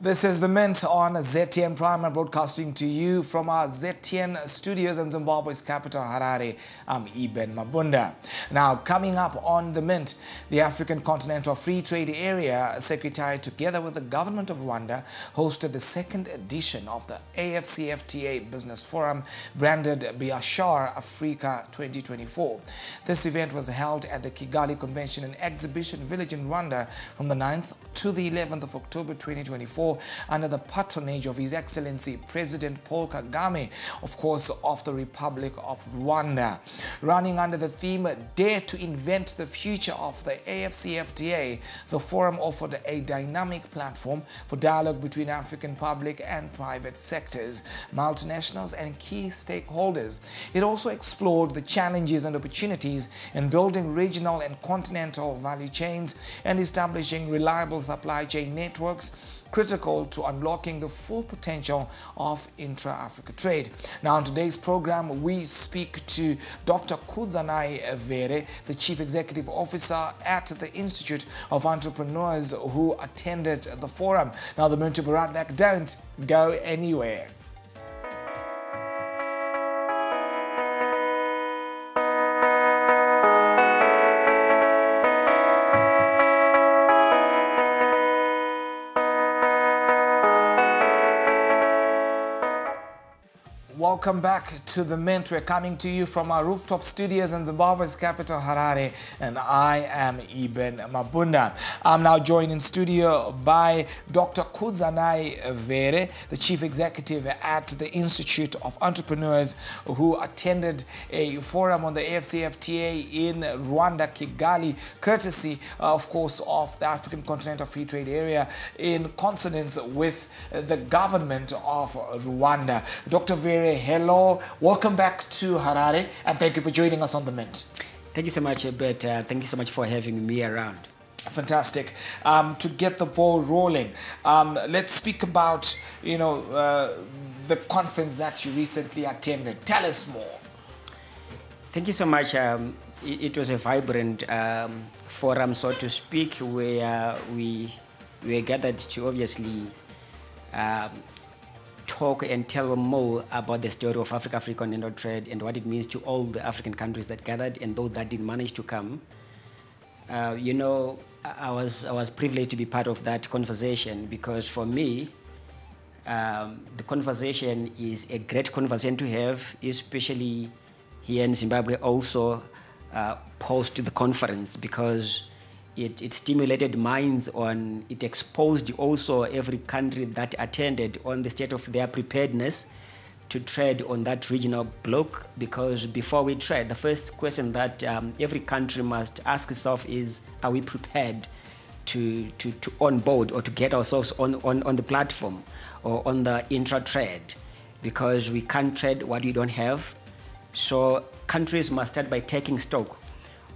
This is The Mint on ZTN Prime. I'm broadcasting to you from our ZTN studios in Zimbabwe's capital, Harare. I'm Eben Mabunda. Now, coming up on The Mint, the African Continental Free Trade Area Secretariat, together with the government of Rwanda, hosted the second edition of the AFCFTA Business Forum, branded BIASHARA AFRIKA 2024. This event was held at the Kigali Convention and Exhibition Village in Rwanda from the 9th to the 11th of October 2024, under the patronage of His Excellency President Paul Kagame, of course, of the Republic of Rwanda. Running under the theme, Dare to Invent the Future of the AFCFTA, the forum offered a dynamic platform for dialogue between African public and private sectors, multinationals and key stakeholders. It also explored the challenges and opportunities in building regional and continental value chains and establishing reliable supply chain networks, critical to unlocking the full potential of intra-Africa trade. Now, in today's program, we speak to Dr. Kudzanai Vere, the Chief Executive Officer at the Institute of Entrepreneurs, who attended the forum. Now, the Mint to be right back. Don't go anywhere. Welcome back to The Mint. We're coming to you from our rooftop studios in Zimbabwe's capital, Harare, and I am Eben Mabunda. I'm now joined in studio by Dr. Kudzanai Vere, the Chief Executive at the Institute of Entrepreneurs, who attended a forum on the AFCFTA in Rwanda, Kigali, courtesy, of course, of the African Continental Free Trade Area, in consonance with the government of Rwanda. Dr. Vere, hello, welcome back to Harare, and thank you for joining us on The Mint. Thank you so much, Ebert. Thank you so much for having me around. Fantastic. To get the ball rolling, let's speak about, the conference that you recently attended. Tell us more. Thank you so much. It was a vibrant forum, so to speak, where we were gathered to obviously talk and tell more about the story of African continental trade and what it means to all the African countries that gathered and those that didn't manage to come. I was privileged to be part of that conversation because for me, the conversation is a great conversation to have, especially here in Zimbabwe also post the conference, because it stimulated minds on, it exposed also every country that attended on the state of their preparedness to trade on that regional bloc. Because before we trade, the first question that every country must ask itself is, are we prepared to onboard or to get ourselves on the platform or on the intra-trade? Because we can't trade what we don't have. So countries must start by taking stock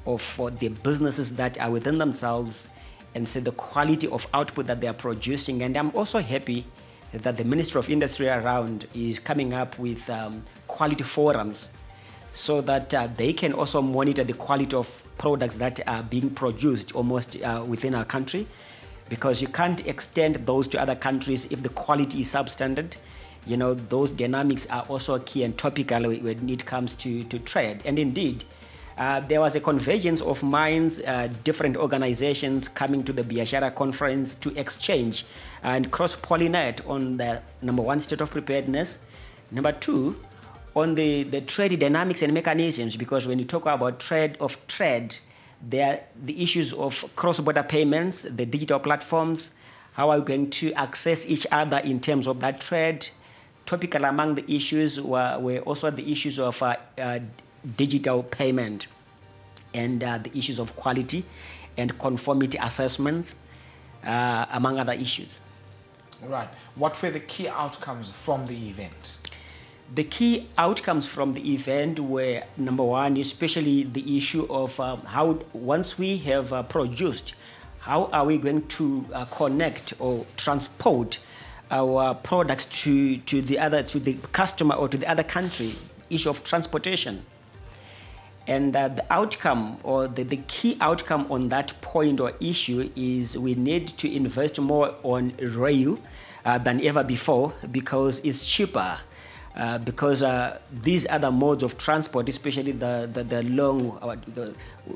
of the businesses that are within themselves and see the quality of output that they are producing. And I'm also happy that the Ministry of Industry around is coming up with quality forums so that they can also monitor the quality of products that are being produced almost within our country, because you can't extend those to other countries if the quality is substandard. Those dynamics are also key and topical when it comes to trade. And indeed, there was a convergence of minds, different organizations coming to the BIASHARA conference to exchange and cross-pollinate on the number one, state of preparedness. Number two, on the trade dynamics and mechanisms, because when you talk about trade, there are the issues of cross-border payments, the digital platforms, how are we going to access each other in terms of that trade. Topical among the issues were also the issues of digital payment and the issues of quality and conformity assessments, among other issues. Right. What were the key outcomes from the event? The key outcomes from the event were, number one, especially the issue of how, once we have produced, how are we going to connect or transport our products to the customer or to the other country, issue of transportation. And the outcome, or the key outcome on that point or issue, is we need to invest more on rail than ever before, because it's cheaper. Because these other modes of transport, especially the long,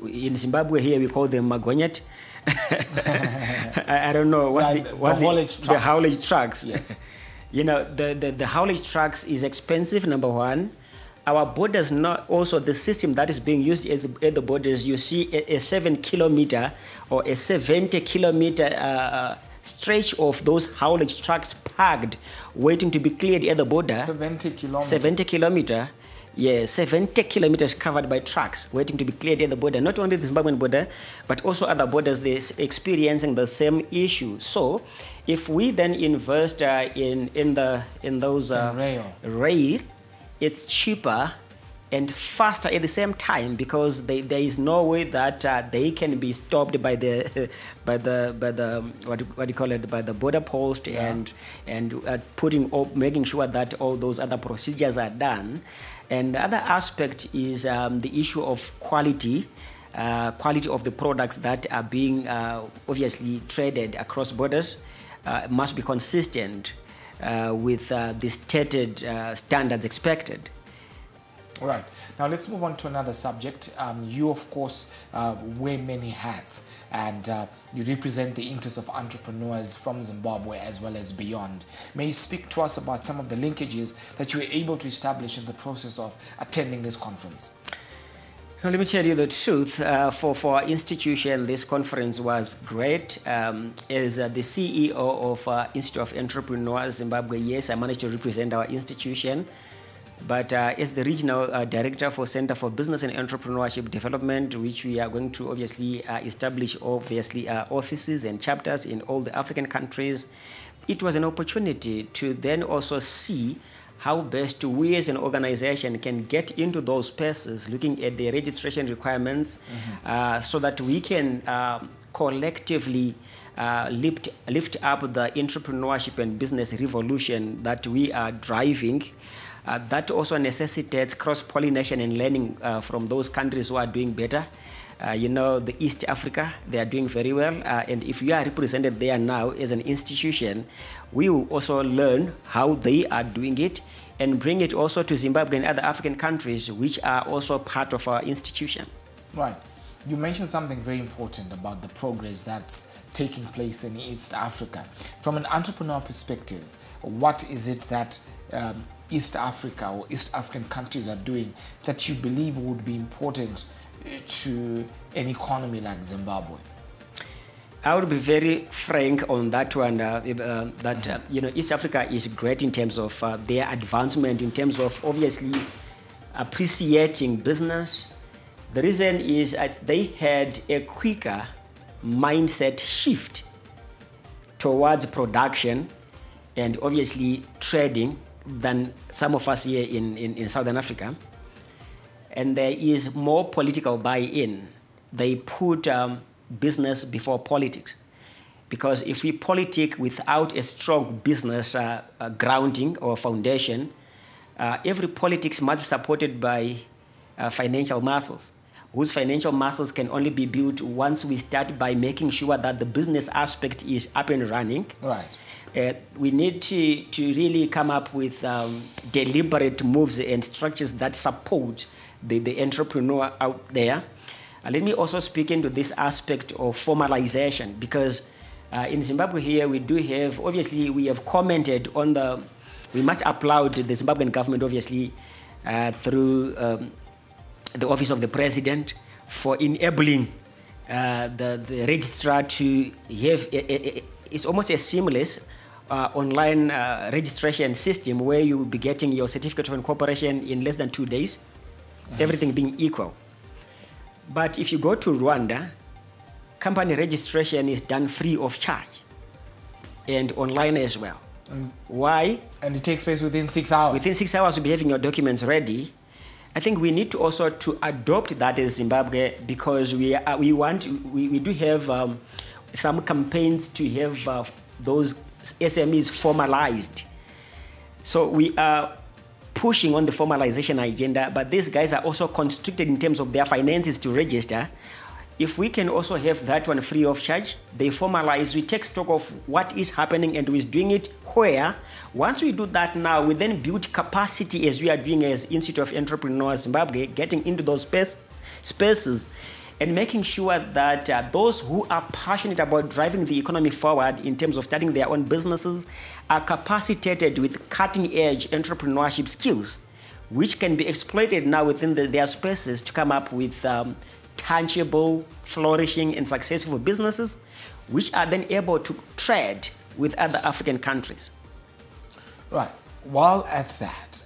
in Zimbabwe here we call them magonyet. I don't know what's the haulage trucks. Yes. You know, the haulage trucks is expensive, number one. Our borders, not also the system that is being used at the borders, you see a 7 kilometer or a 70 kilometer stretch of those haulage trucks parked, waiting to be cleared at the border. 70 kilometers. 70 kilometer. Yeah, 70 kilometers covered by trucks, waiting to be cleared at the border. Not only the Zimbabwean border, but also other borders, they're experiencing the same issue. So, if we then invest in those rail, it's cheaper and faster at the same time, because there is no way that they can be stopped by the by the what do you call it, by the border post, and making sure that all those other procedures are done. And the other aspect is the issue of quality of the products that are being obviously traded across borders must be consistent with the stated standards expected. All right. Now let's move on to another subject. You, of course, wear many hats, and you represent the interests of entrepreneurs from Zimbabwe as well as beyond. May you speak to us about some of the linkages that you were able to establish in the process of attending this conference? So let me tell you the truth. For our institution, this conference was great. As the CEO of Institute of Entrepreneurs Zimbabwe, yes, I managed to represent our institution. But as the regional director for Center for Business and Entrepreneurship Development, which we are going to obviously establish offices and chapters in all the African countries, it was an opportunity to then also see how best we as an organization can get into those spaces, looking at the registration requirements, so that we can collectively lift up the entrepreneurship and business revolution that we are driving. That also necessitates cross-pollination and learning from those countries who are doing better. You know, the East Africa, they are doing very well. And if we are represented there now as an institution, we will also learn how they are doing it and bring it also to Zimbabwe and other African countries, which are also part of our institution. Right. You mentioned something very important about the progress that's taking place in East Africa. From an entrepreneur perspective, what is it that East Africa or East African countries are doing that you believe would be important to an economy like Zimbabwe? I would be very frank on that one, you know, East Africa is great in terms of their advancement, in terms of obviously appreciating business. The reason is they had a quicker mindset shift towards production and obviously trading than some of us here in Southern Africa. And there is more political buy-in. They put business before politics. Because if we politic without a strong business grounding or foundation, every politics must be supported by financial muscles, whose financial muscles can only be built once we start by making sure that the business aspect is up and running. Right. We need to really come up with deliberate moves and structures that support the entrepreneur out there. Let me also speak into this aspect of formalization, because in Zimbabwe here we do have, obviously we have commented on we must applaud the Zimbabwean government obviously through the office of the president for enabling the registrar to have it's almost a seamless online registration system where you will be getting your certificate of incorporation in less than 2 days, everything being equal. But if you go to Rwanda, company registration is done free of charge and online as well. Why? And it takes place within 6 hours. Within 6 hours, you'll be having your documents ready. I think we need to also to adopt that as Zimbabwe, because we do have some campaigns to have those SMEs formalized. So we are pushing on the formalization agenda, but these guys are also constricted in terms of their finances to register. If we can also have that one free of charge, they formalize, we take stock of what is happening and who is doing it where. Once we do that now, we then build capacity as we are doing as Institute of Entrepreneurs Zimbabwe, getting into those spaces and making sure that those who are passionate about driving the economy forward in terms of starting their own businesses are capacitated with cutting-edge entrepreneurship skills, which can be exploited now within their spaces to come up with tangible, flourishing, and successful businesses, which are then able to trade with other African countries. Right. While at that,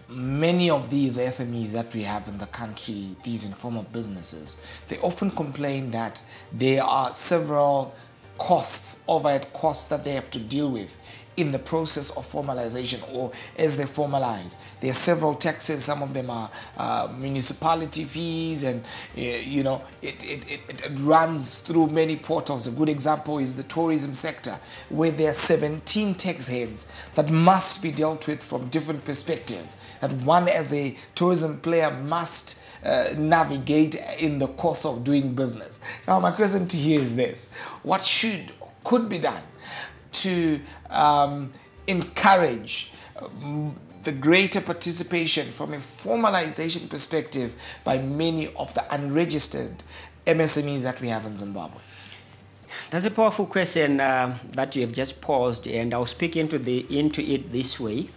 many of these SMEs that we have in the country, these informal businesses, they often complain that there are several costs, overhead costs that they have to deal with in the process of formalization or as they formalize. There are several taxes, some of them are municipality fees, and you know, it runs through many portals. A good example is the tourism sector, where there are 17 tax heads that must be dealt with from different perspectives, that one as a tourism player must navigate in the course of doing business. Now my question to you is this: what should or could be done to encourage the greater participation from a formalization perspective by many of the unregistered MSMEs that we have in Zimbabwe? That's a powerful question that you have just posed, and I'll speak into it this way.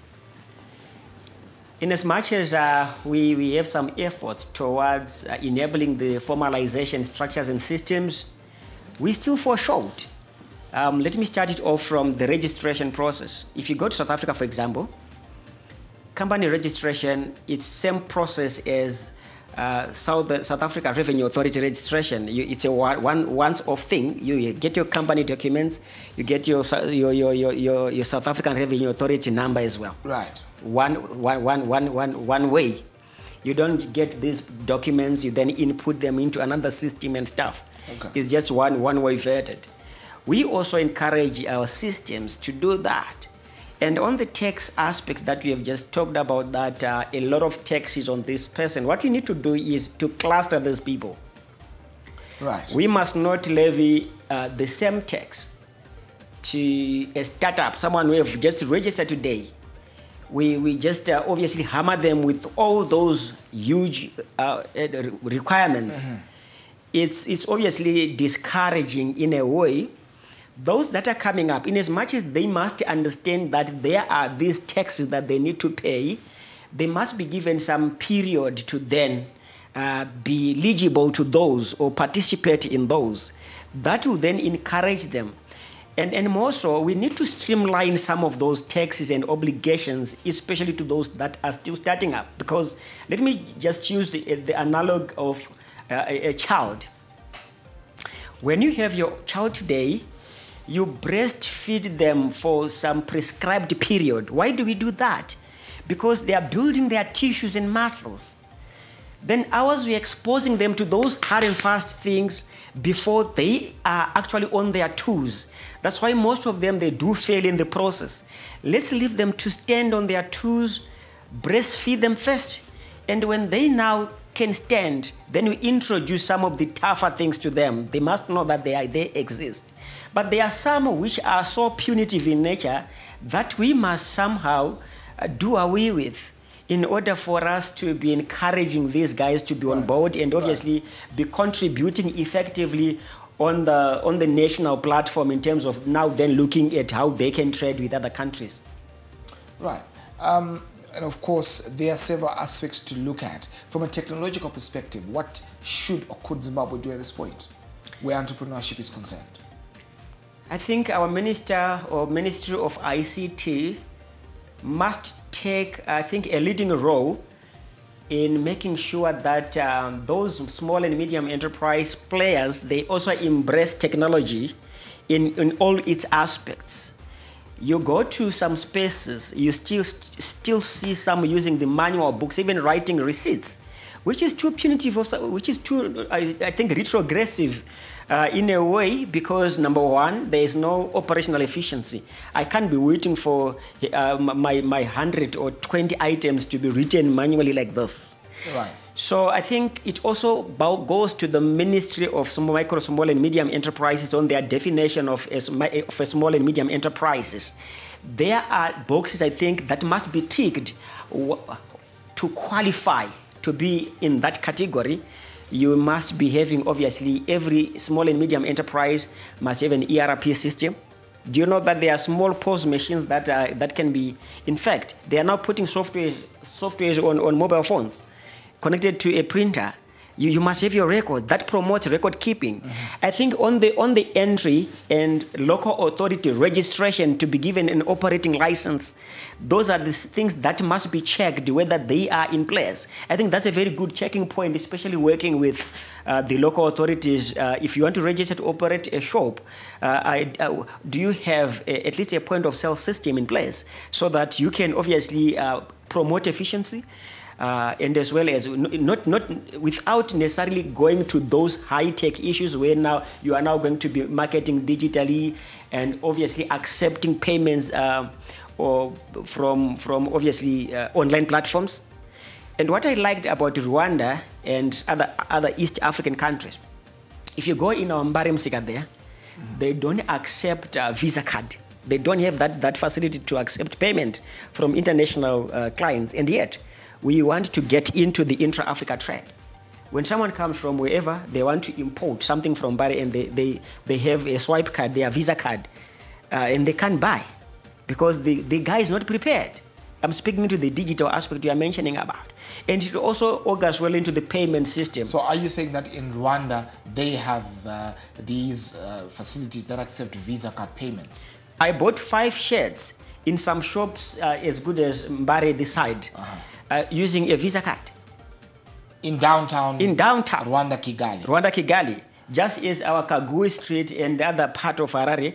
In as much as we have some efforts towards enabling the formalization structures and systems, we still fall short. Let me start it off from the registration process. If you go to South Africa, for example, company registration, it's the same process as South Africa Revenue Authority registration. It's a once-off thing. You get your company documents, you get your South African Revenue Authority number as well. Right. One way. You don't get these documents, you then input them into another system and stuff. Okay. It's just one way vetted. We also encourage our systems to do that. And on the tax aspects that we have just talked about, that a lot of tax is on this person, what we need to do is to cluster these people. Right. We must not levy the same tax to a startup, someone who have just registered today. We just obviously hammer them with all those huge requirements. Mm-hmm. It's obviously discouraging in a way. Those that are coming up, in as much as they must understand that there are these taxes that they need to pay, they must be given some period to then be eligible to those or participate in those. That will then encourage them. And more so, we need to streamline some of those taxes and obligations, especially to those that are still starting up. Because let me just use the analog of a child. When you have your child today, you breastfeed them for some prescribed period. Why do we do that? Because they are building their tissues and muscles. Then ours, we're exposing them to those hard and fast things before they are actually on their toes. That's why most of them, they do fail in the process. Let's leave them to stand on their toes, breastfeed them first. And when they now can stand, then we introduce some of the tougher things to them. They must know that they exist. But there are some which are so punitive in nature that we must somehow do away with in order for us to be encouraging these guys to be on board and obviously be contributing effectively on the national platform in terms of now then looking at how they can trade with other countries. Right. And of course, there are several aspects to look at. From a technological perspective, what should or could Zimbabwe do at this point where entrepreneurship is concerned? I think our Minister or Ministry of ICT must take, I think, a leading role in making sure that those small and medium enterprise players, they also embrace technology in all its aspects. You go to some spaces, you still see some using the manual books, even writing receipts, which is too punitive, which is too, I think, retrogressive In a way, because number one, there is no operational efficiency. I can't be waiting for my 100 or 20 items to be written manually like this. Right. So I think it also goes to the Ministry of Micro, Small and Medium Enterprises on their definition of a small and medium enterprises. There are boxes, I think, that must be ticked to qualify to be in that category. You must be having, obviously, every small and medium enterprise must have an ERP system. Do you know that there are small POS machines that can be, in fact, they are now putting software on mobile phones connected to a printer. You must have your record. That promotes record keeping. I think on the entry and local authority registration to be given an operating license, those are the things that must be checked whether they are in place. I think that's a very good checking point, especially working with the local authorities. If you want to register to operate a shop, do you have at least a point of sale system in place so that you can obviously promote efficiency? And as well as not without necessarily going to those high-tech issues where now you are now going to be marketing digitally and obviously accepting payments or from obviously online platforms. And what I liked about Rwanda and other East African countries, if you go in our Mbaremsika there, they don't accept Visa card. They don't have that facility to accept payment from international clients, and yet we want to get into the intra-Africa trade. When someone comes from wherever, they want to import something from Bari and they have a swipe card, their Visa card, and they can't buy because the guy is not prepared. I'm speaking to the digital aspect you are mentioning about. And it also augurs well into the payment system. So are you saying that in Rwanda, they have these facilities that accept Visa card payments? I bought 5 shirts in some shops as good as Mbare this side. Using a Visa card. In downtown? In downtown. Rwanda, Kigali. Rwanda, Kigali. Just as our Kagui Street and the other part of Harare.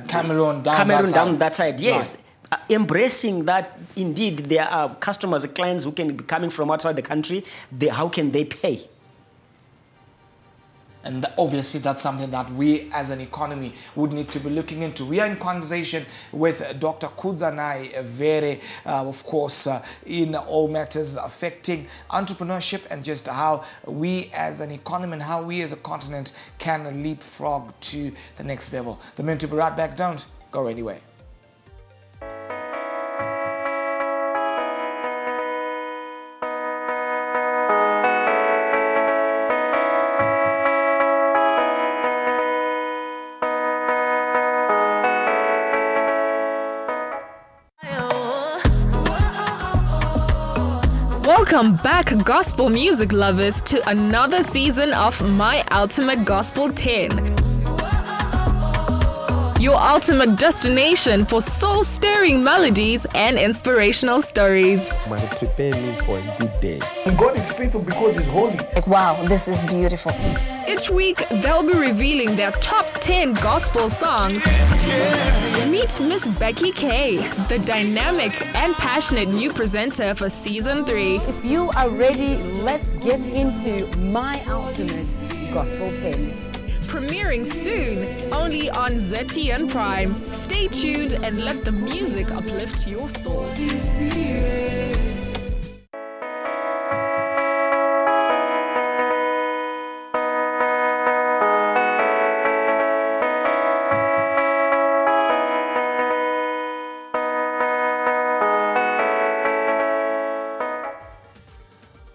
Cameroon down that side, yes. Right. Embracing that, indeed, there are customers, clients who can be coming from outside the country. How can they pay? And obviously, that's something that we as an economy would need to be looking into. We are in conversation with Dr. Kudzanai Vere, of course, in all matters affecting entrepreneurship and just how we as an economy and how we as a continent can leapfrog to the next level. The men to be right back. Don't go anywhere. Welcome back, gospel music lovers, to another season of My Ultimate Gospel 10. Your ultimate destination for soul-stirring melodies and inspirational stories. Might prepare me for a good day. God is faithful because He's holy. Like, wow, this is beautiful. Each week, they'll be revealing their top 10 gospel songs. Meet Miss Becky K, the dynamic and passionate new presenter for Season 3. If you are ready, let's get into My Ultimate Gospel 10. Premiering soon, only on ZTN Prime. Stay tuned and let the music uplift your soul.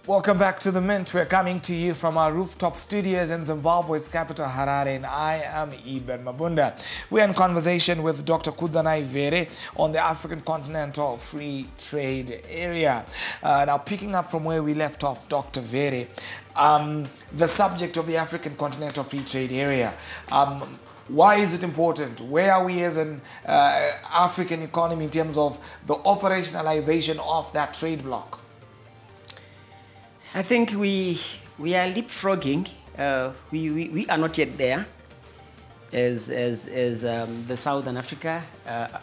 Welcome back to The Mint. We're coming to you from our rooftop studios in Zimbabwe's capital, Harare, and I am Eben Mabunda. We're in conversation with Dr. Kudzanai Vere on the African Continental Free Trade Area. Now, picking up from where we left off, Dr. Vere, the subject of the African Continental Free Trade Area. Why is it important? Where are we as an African economy in terms of the operationalization of that trade bloc? I think we are leapfrogging. We are not yet there as the Southern Africa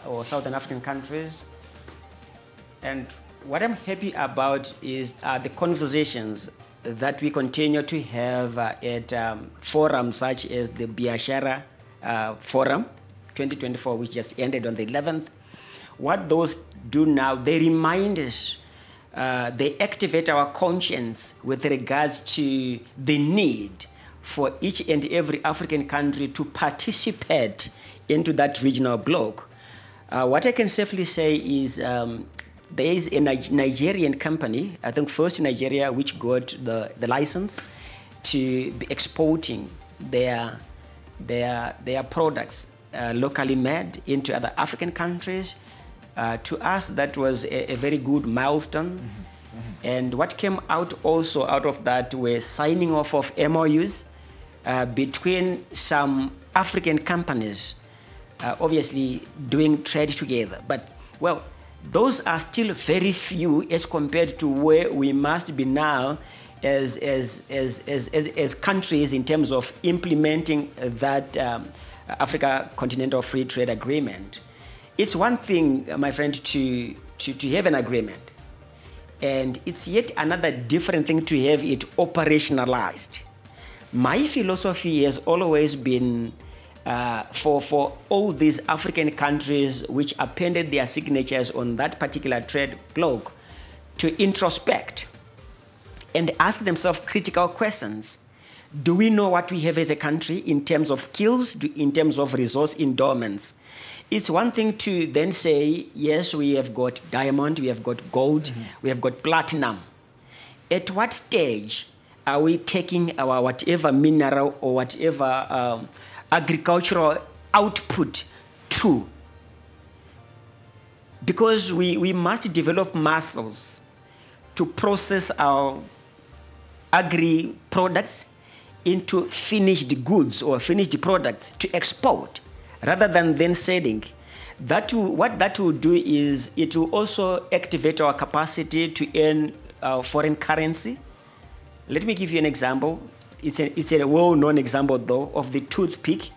or Southern African countries. And what I'm happy about is the conversations that we continue to have at forums such as the BIASHARA Forum 2024, which just ended on the 11th. What those do now, they remind us, they activate our conscience with regards to the need for each and every African country to participate into that regional bloc. What I can safely say is there is a Nigerian company, I think first in Nigeria, which got the license to be exporting their products locally made into other African countries. To us, that was a very good milestone. And what came out also out of that were signing off of MOUs between some African companies, obviously doing trade together. But, well, those are still very few as compared to where we must be now as countries in terms of implementing that Africa Continental Free Trade Agreement. It's one thing, my friend, to have an agreement, and it's yet another different thing to have it operationalized. My philosophy has always been for all these African countries which appended their signatures on that particular trade bloc to introspect and ask themselves critical questions. Do we know what we have as a country in terms of skills, in terms of resource endowments? It's one thing to then say, yes, we have got diamond, we have got gold, we have got platinum. At what stage are we taking our whatever mineral or whatever agricultural output to? Because we must develop muscles to process our agri products into finished goods or finished products to export, rather than then selling. What that will do is it will also activate our capacity to earn foreign currency. Let me give you an example. It's a well-known example, though, of the toothpick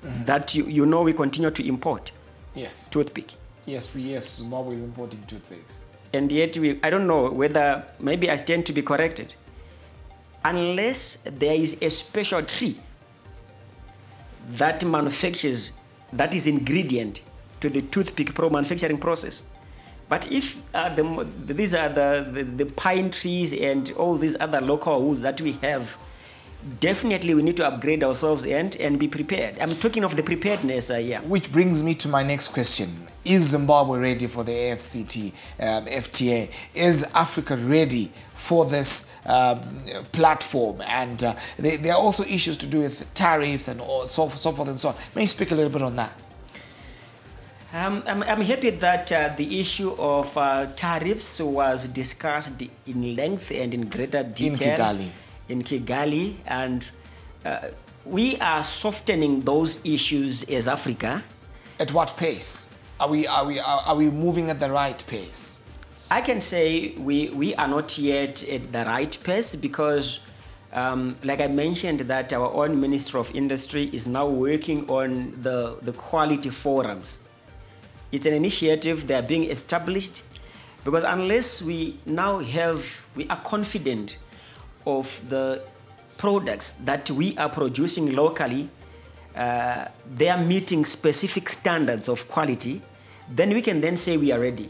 that you know we continue to import. Yes. Toothpick. Yes, Zimbabwe is importing toothpicks. And yet, I don't know whether, maybe I stand to be corrected. Unless there is a special tree that manufactures, that is ingredient to the toothpick manufacturing process. But if these are the pine trees and all these other local woods that we have, definitely we need to upgrade ourselves and be prepared. I'm talking of the preparedness here. Which brings me to my next question. Is Zimbabwe ready for the AFCT, FTA? Is Africa ready for this platform? And there are also issues to do with tariffs and so forth and so on. May you speak a little bit on that? I'm happy that the issue of tariffs was discussed in length and in greater detail. In Kigali, and we are softening those issues as Africa. At what pace? Are we moving at the right pace? I can say we are not yet at the right pace because, like I mentioned, that our own Minister of Industry is now working on the quality forums. It's an initiative that are being established because unless we are confident of the products that we are producing locally, they are meeting specific standards of quality, then we can then say we are ready.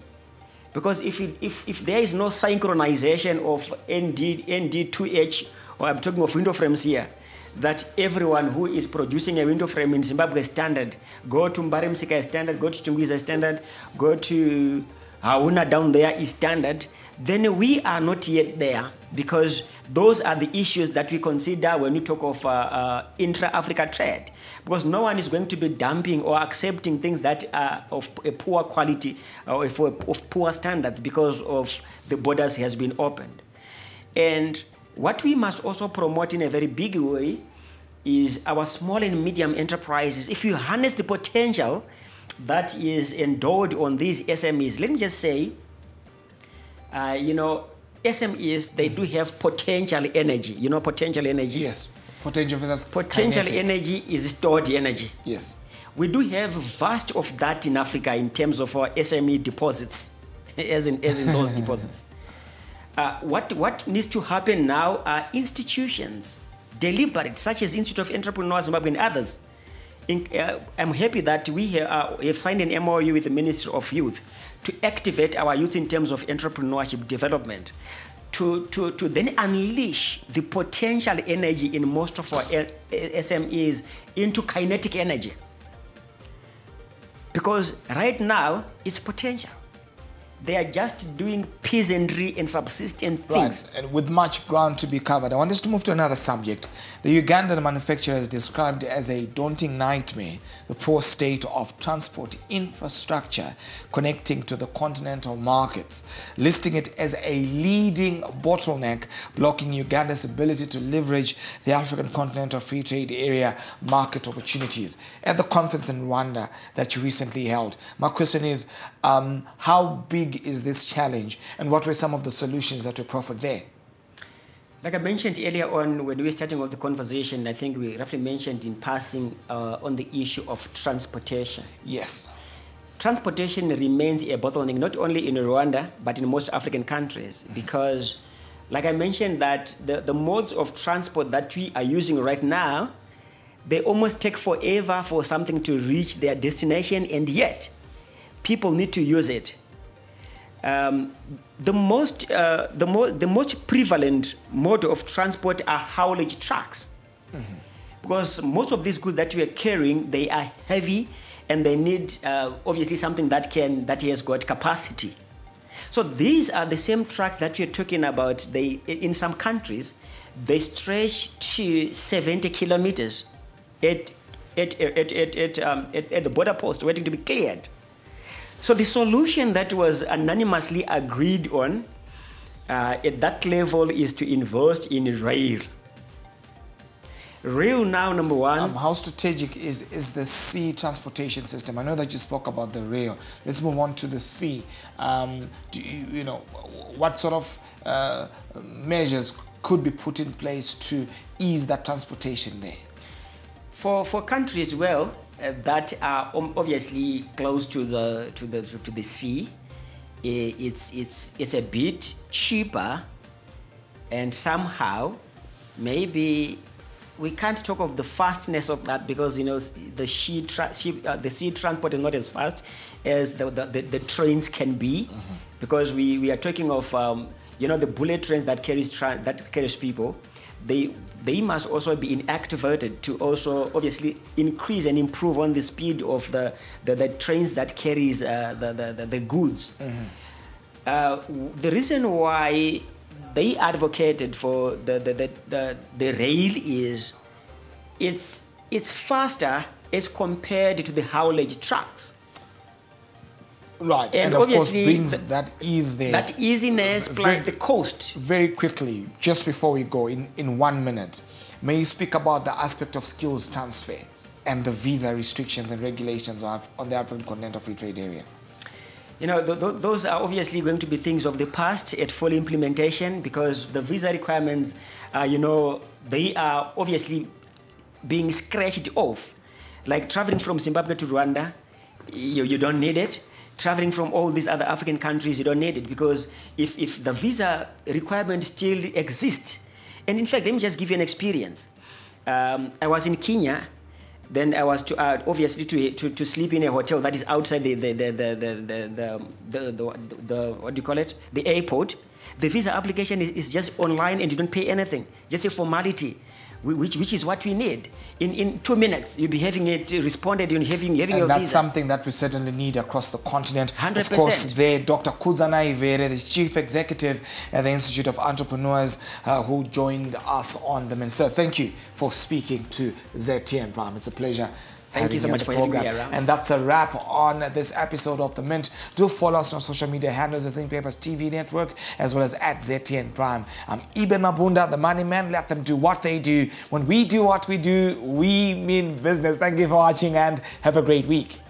Because if there is no synchronization of ND2H, or I'm talking of window frames here, that everyone who is producing a window frame in Zimbabwe standard, go to Mbaremsika standard, go to Tunguiza standard, go to Hauna down there is standard, then we are not yet there, because those are the issues that we consider when we talk of intra-Africa trade. Because no one is going to be dumping or accepting things that are of a poor quality or of poor standards because of the borders has been opened. And what we must also promote in a very big way is our small and medium enterprises. If you harness the potential that is endowed on these SMEs, let me just say, SMEs, they do have potential energy. You know potential energy? Yes. Potential versus potential kinetic. Energy is stored energy. Yes. We do have vast of that in Africa in terms of our SME deposits, as in those deposits. What needs to happen now are institutions, deliberate, such as Institute of Entrepreneurs Zimbabwe and others. I'm happy that we have signed an MOU with the Ministry of Youth to activate our youth in terms of entrepreneurship development, to then unleash the potential energy in most of our SMEs into kinetic energy. Because right now, it's potential. They are just doing peasantry and subsistent things. Right, and with much ground to be covered. I want us to move to another subject. The Ugandan manufacturer is described as a daunting nightmare, the poor state of transport infrastructure connecting to the continental markets, listing it as a leading bottleneck, blocking Uganda's ability to leverage the African Continental Free Trade Area market opportunities. At the conference in Rwanda that you recently held, my question is, how big is this challenge, and what were some of the solutions that were proffered there? Like I mentioned earlier on when we were starting off the conversation, I think we roughly mentioned in passing on the issue of transportation. Yes. Transportation remains a bottleneck not only in Rwanda but in most African countries, because like I mentioned that the modes of transport that we are using right now, they almost take forever for something to reach their destination, and yet people need to use it. The most prevalent mode of transport are haulage trucks, because most of these goods that we are carrying, they are heavy, and they need obviously something that has got capacity. So these are the same trucks that we're talking about. They, in some countries, they stretch to 70 kilometers at the border post, waiting to be cleared. So the solution that was unanimously agreed on at that level is to invest in rail. Rail now, number one. How strategic is the sea transportation system? I know that you spoke about the rail. Let's move on to the sea. What sort of measures could be put in place to ease that transportation there? For countries, well, that are obviously close to the sea, it's a bit cheaper, and somehow maybe we can't talk of the fastness of that, because the sea transport is not as fast as the trains can be, because we are talking of the bullet trains that carries people. They must also be inactivated to also obviously increase and improve on the speed of the trains that carries the goods. The reason why they advocated for the rail is it's faster as compared to the haulage trucks. Right, and of course brings that ease there. That easiness plus the cost. Very quickly, just before we go, in 1 minute, may you speak about the aspect of skills transfer and the visa restrictions and regulations on the African Continental Free Trade Area? Those are obviously going to be things of the past at full implementation, because the visa requirements, they are obviously being scratched off. Like traveling from Zimbabwe to Rwanda, you don't need it. Traveling from all these other African countries, you don't need it, because if the visa requirement still exists, and in fact, let me just give you an experience. I was in Kenya, then I was obviously to sleep in a hotel that is outside the what do you call it? The airport. The visa application is just online, and you don't pay anything, just a formality. Which is what we need. In 2 minutes, you'll be having it responded, and having your visa. And that's something that we certainly need across the continent. 100%. Of course, there, Dr. Kuzana Ivere, the Chief Executive at the Institute of Entrepreneurs, who joined us on the Minister. Thank you for speaking to ZTN Prime. It's a pleasure. Thank you so much for having me around. And that's a wrap on this episode of The Mint. Do follow us on social media handles, the Zinc Papers TV network, as well as at ZTN Prime. I'm Eben Mabunda, the money man. Let them do what they do. When we do what we do, we mean business. Thank you for watching, and have a great week.